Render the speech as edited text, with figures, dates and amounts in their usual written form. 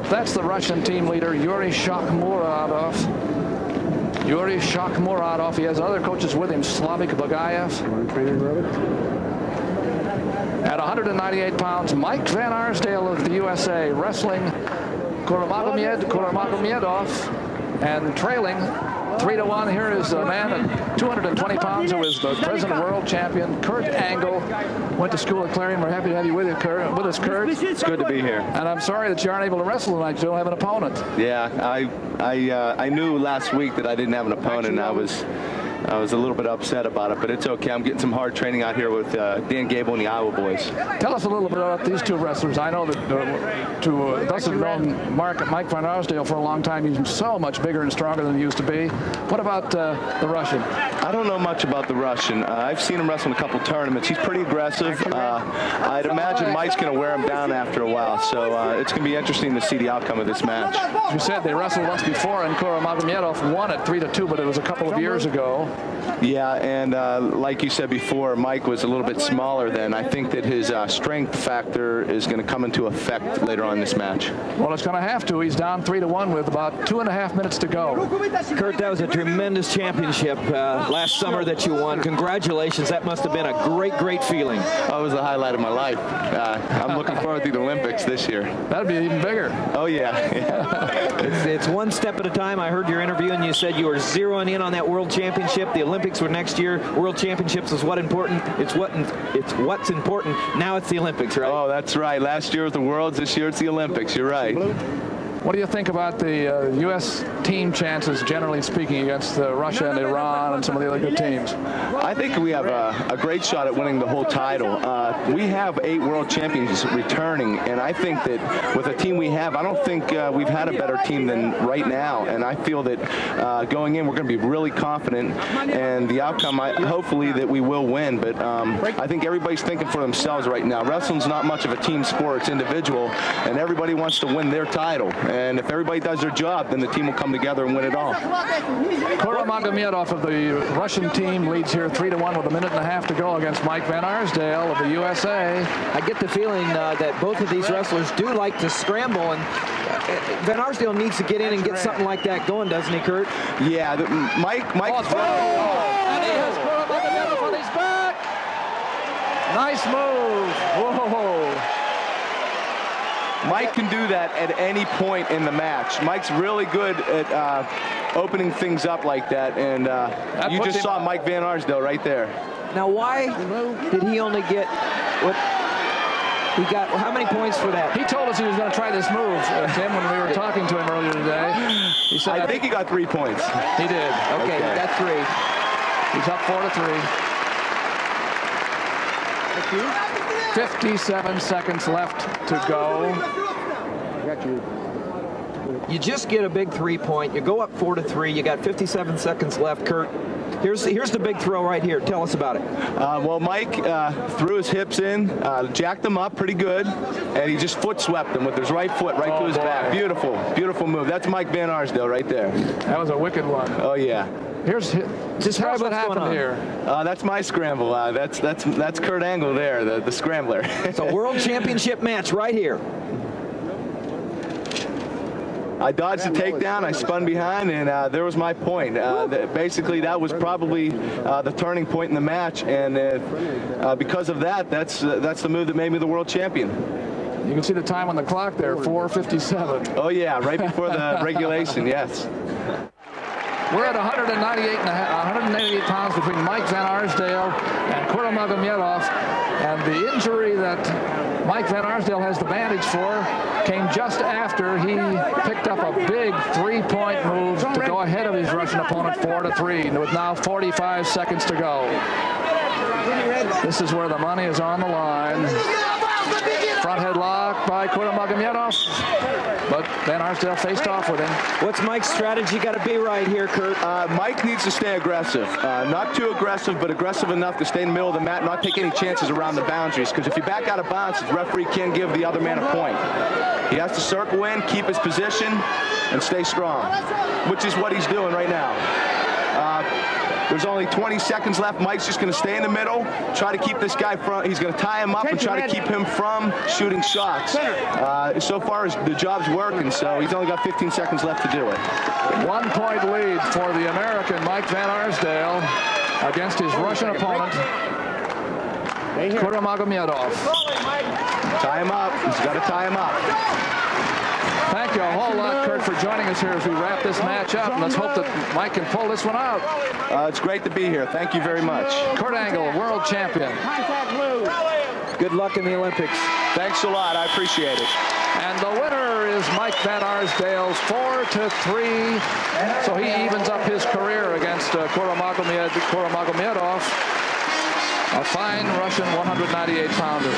That's the Russian team leader, Yuri Shakhmuradov. Yuri Shakhmuradov. He has other coaches with him, Slavik Bagayev. At 198 pounds, Mike Van Arsdale of the USA wrestling Kuramagomedov, and trailing 3-1. Here is a man at 220 pounds who is the present world champion, Kurt Angle. Went to school at Clarion. We're happy to have you with us, Kurt. It's good to be here. And I'm sorry that you aren't able to wrestle tonight. You don't have an opponent. Yeah, I knew last week that I didn't have an opponent, and I was a little bit upset about it, but it's okay. I'm getting some hard training out here with Dan Gable and the Iowa boys. Tell us a little bit about these two wrestlers. I know that thus have known Mike Van Arsdale for a long time. He's so much bigger and stronger than he used to be. What about the Russian? I don't know much about the Russian. I've seen him wrestle in a couple tournaments. He's pretty aggressive. I'd imagine Mike's going to wear him down after a while, so it's going to be interesting to see the outcome of this match. As you said, they wrestled once before, and Kuramagomedov won it 3-2, but it was a couple of years ago. Yeah, and like you said before, Mike was a little bit smaller then. I think that his strength factor is going to come into effect later on in this match. Well, it's going to have to. He's down 3-1 with about 2.5 minutes to go. Kurt, that was a tremendous championship last summer that you won. Congratulations. That must have been a great feeling. That was the highlight of my life. I'm looking forward to the Olympics this year. That'd be even bigger. Oh, yeah. It's one step at a time. I heard your interview, and you said you were zeroing in on that world championship. The Olympics were next year. World championships is what's important. Now it's the Olympics, right? Oh, that's right. Last year was the Worlds. This year it's the Olympics. You're right. What do you think about the U.S. team chances, generally speaking, against Russia and Iran and some of the other good teams? I think we have a great shot at winning the whole title. We have 8 world champions returning, and I think that with the team we have, I don't think we've had a better team than right now. And I feel that going in, we're going to be really confident, and the outcome, hopefully, that we will win. But I think everybody's thinking for themselves right now. Wrestling's not much of a team sport; it's individual, and everybody wants to win their title. And if everybody does their job, then the team will come together and win it all. Kuramagomedov of the Russian team leads here 3-1 with a minute and a half to go against Mike Van Arsdale of the USA. I get the feeling that both of these wrestlers do like to scramble, and Van Arsdale needs to get in and get something like that going, doesn't he, Kurt? Yeah, Mike. And he has Kuramagomedov on his back. Nice move. Whoa. Mike can do that at any point in the match. Mike's really good at opening things up like that, and you just saw Mike Van Arsdale right there. Now, why did he only get what he got? How many points for that? He told us he was going to try this move, Tim, when we were talking to him earlier today. He said, I think he got 3 points. He did. Okay, he got 3. He's up 4-3. 57 seconds left to go. You just get a big 3-point. You go up 4-3. You got 57 seconds left, Kurt. Here's the big throw right here. Tell us about it. Well, Mike threw his hips in, jacked them up pretty good, and he just foot swept them with his right foot right to his back. Beautiful move. That's Mike Van Arsdale right there. That was a wicked one. Oh, yeah. Describe what happened here. That's my scramble. That's Kurt Angle there, the scrambler. It's a world championship match right here. I dodged the takedown, I spun behind, and there was my point. Basically, that was probably the turning point in the match, and because of that, that's the move that made me the world champion. You can see the time on the clock there, 4:57. Oh, yeah, right before the regulation, yes. We're at 198 pounds between Mike Van Arsdale and Kuramagomedov, and the injury that Mike Van Arsdale has the bandage for came just after he picked up a big 3-point move to go ahead of his Russian opponent 4-3, with now 45 seconds to go. This is where the money is on the line. Front headlock by Kuramagomedov, but Van Arsdale faced off with him. What's Mike's strategy got to be right here, Kurt? Mike needs to stay aggressive. Not too aggressive, but aggressive enough to stay in the middle of the mat, not take any chances around the boundaries, because if you back out of bounds, the referee can't give the other man a point. He has to circle in, keep his position, and stay strong, which is what he's doing right now. There's only 20 seconds left. Mike's just going to stay in the middle, try to keep this guy from, he's going to tie him up and try to keep him from shooting shots. So far, the job's working, so he's only got 15 seconds left to do it. 1 point lead for the American Mike Van Arsdale against his Russian opponent, Kuramagomedov. Tie him up. He's got to tie him up. Thank you a whole lot, Kurt, for joining us here as we wrap this match up. And let's hope that Mike can pull this one out. It's great to be here. Thank you very much. Kurt Angle, world champion. Good luck in the Olympics. Thanks a lot. I appreciate it. And the winner is Mike Van Arsdale's 4-3. So he evens up his career against Kuramagomedov, a fine Russian 198-pounder.